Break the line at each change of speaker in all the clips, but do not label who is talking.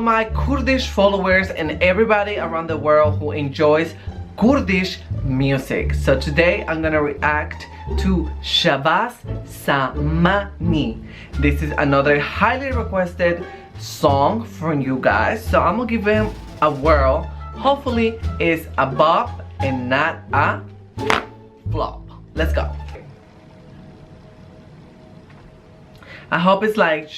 my Kurdish followers and everybody around the world who enjoys Kurdish music. So today I'm gonna react to Shabaz Zamani. This is another highly requested song from you guys, so I'm gonna give him a whirl. Hopefully it's a bop and not a flop. Let's go. I hope it's like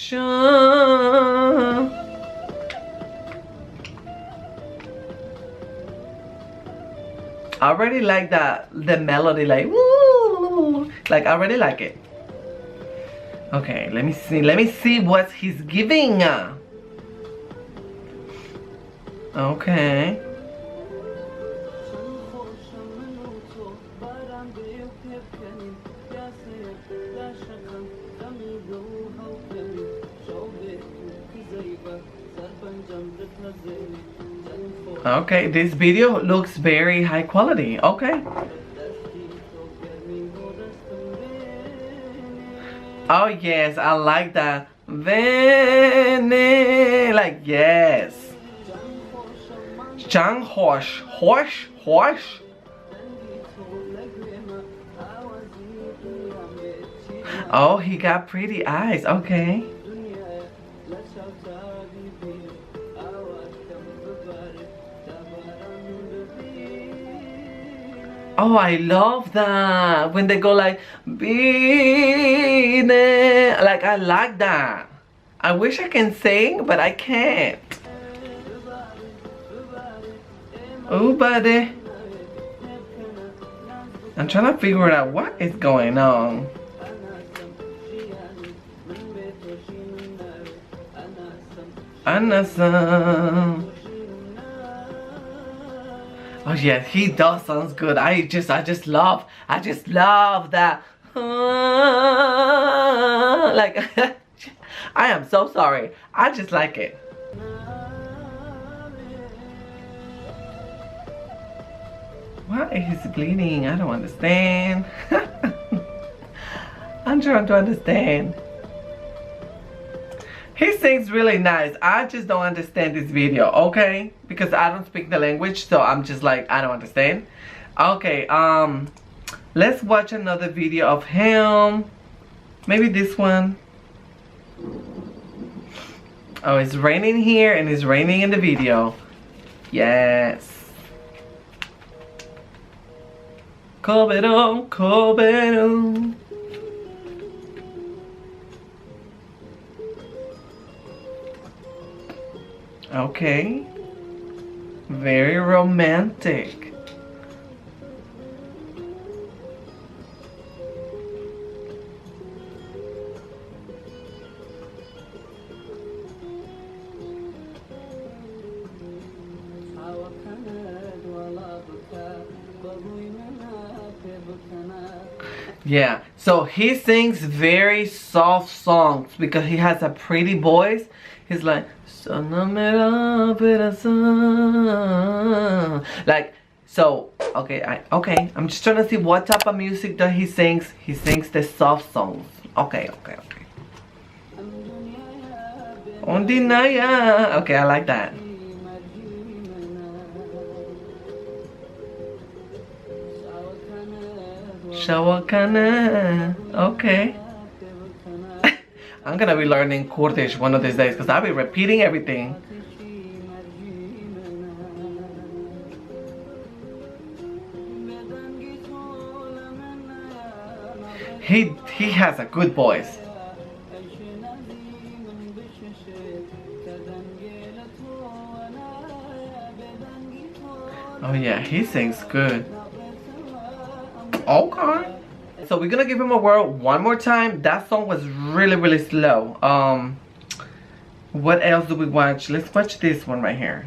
I already like the melody, like woo, like I already like it. Okay, let me see what he's giving. Okay. Okay, this video looks very high quality. Okay. Oh yes, I like that. Like yes. Horse. Oh, he got pretty eyes. Okay. Oh, I love that when they go like like I like that. I wish I can sing, but I can't. Oh, buddy. I'm trying to figure out what is going on. Anasam. Oh yes, he does sounds good. I just love that. Like I am so sorry. I just like it. Why is he bleeding? I don't understand. I'm trying to understand. He sings really nice. I just don't understand this video, okay? Because I don't speak the language, so I'm just like, I don't understand. Okay, let's watch another video of him. Maybe this one. Oh, it's raining here and it's raining in the video. Yes. Koberon. Okay, very romantic. Yeah, so he sings very soft songs because he has a pretty voice. He's like, like, so okay, I'm just trying to see what type of music that he sings. He sings the soft songs. Okay. Ondinaya. Okay, I like that. Shawakana. Okay. I'm gonna be learning Kurdish one of these days because I'll be repeating everything. He has a good voice. Oh yeah, he sings good. Okay. So we're gonna give him a whirl one more time. That song was really slow. What else do we watch? Let's watch this one right here.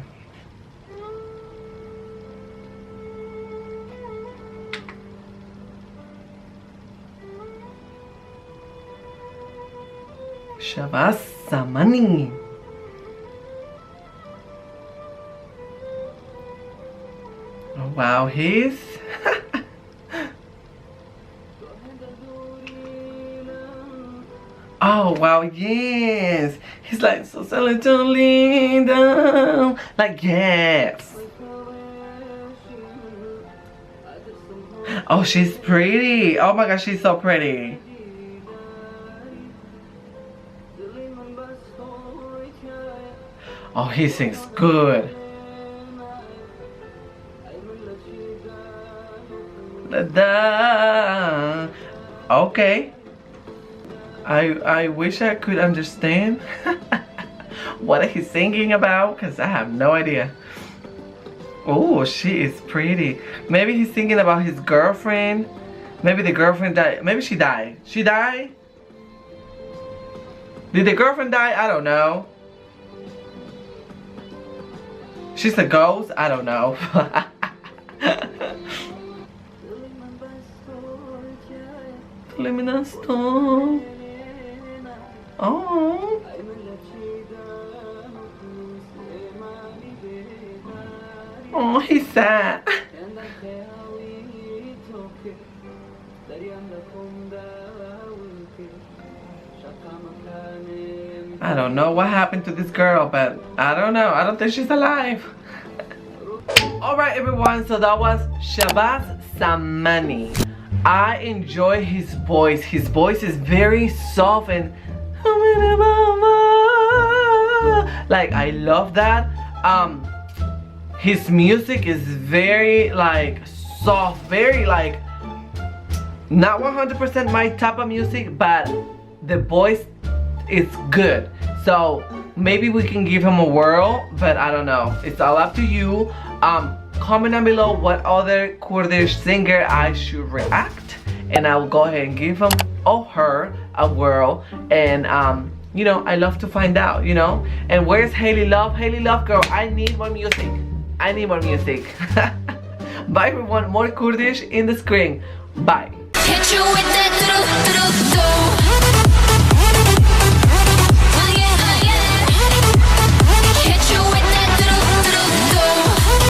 Shabaz Zamani. Oh wow, he's Oh wow, yes. He's like so linda. Like yes. Oh, she's pretty. Oh my gosh, she's so pretty. Oh, he sings good. Okay. I wish I could understand what he's singing about, because I have no idea. Oh, she is pretty. Maybe he's thinking about his girlfriend. Maybe the girlfriend died. Maybe she died. She died? Did the girlfriend die? I don't know. She's a ghost? I don't know. Oh. Oh, he's sad. I don't know what happened to this girl, but I don't know. I don't think she's alive. Alright everyone, so that was Shabaz Zamani. I enjoy his voice. His voice is very soft and like I love that. His music is very like soft, very like not 100% my type of music, but the voice is good. So maybe we can give him a whirl, but I don't know. It's all up to you. Comment down below what other Kurdish singer I should react, and I will go ahead and give him or her a whirl. And you know, I love to find out, you know. And where's Haley Love? Haley Love girl, I need more music. I need more music. Bye everyone, more Kurdish in the screen. Bye. Hit you with that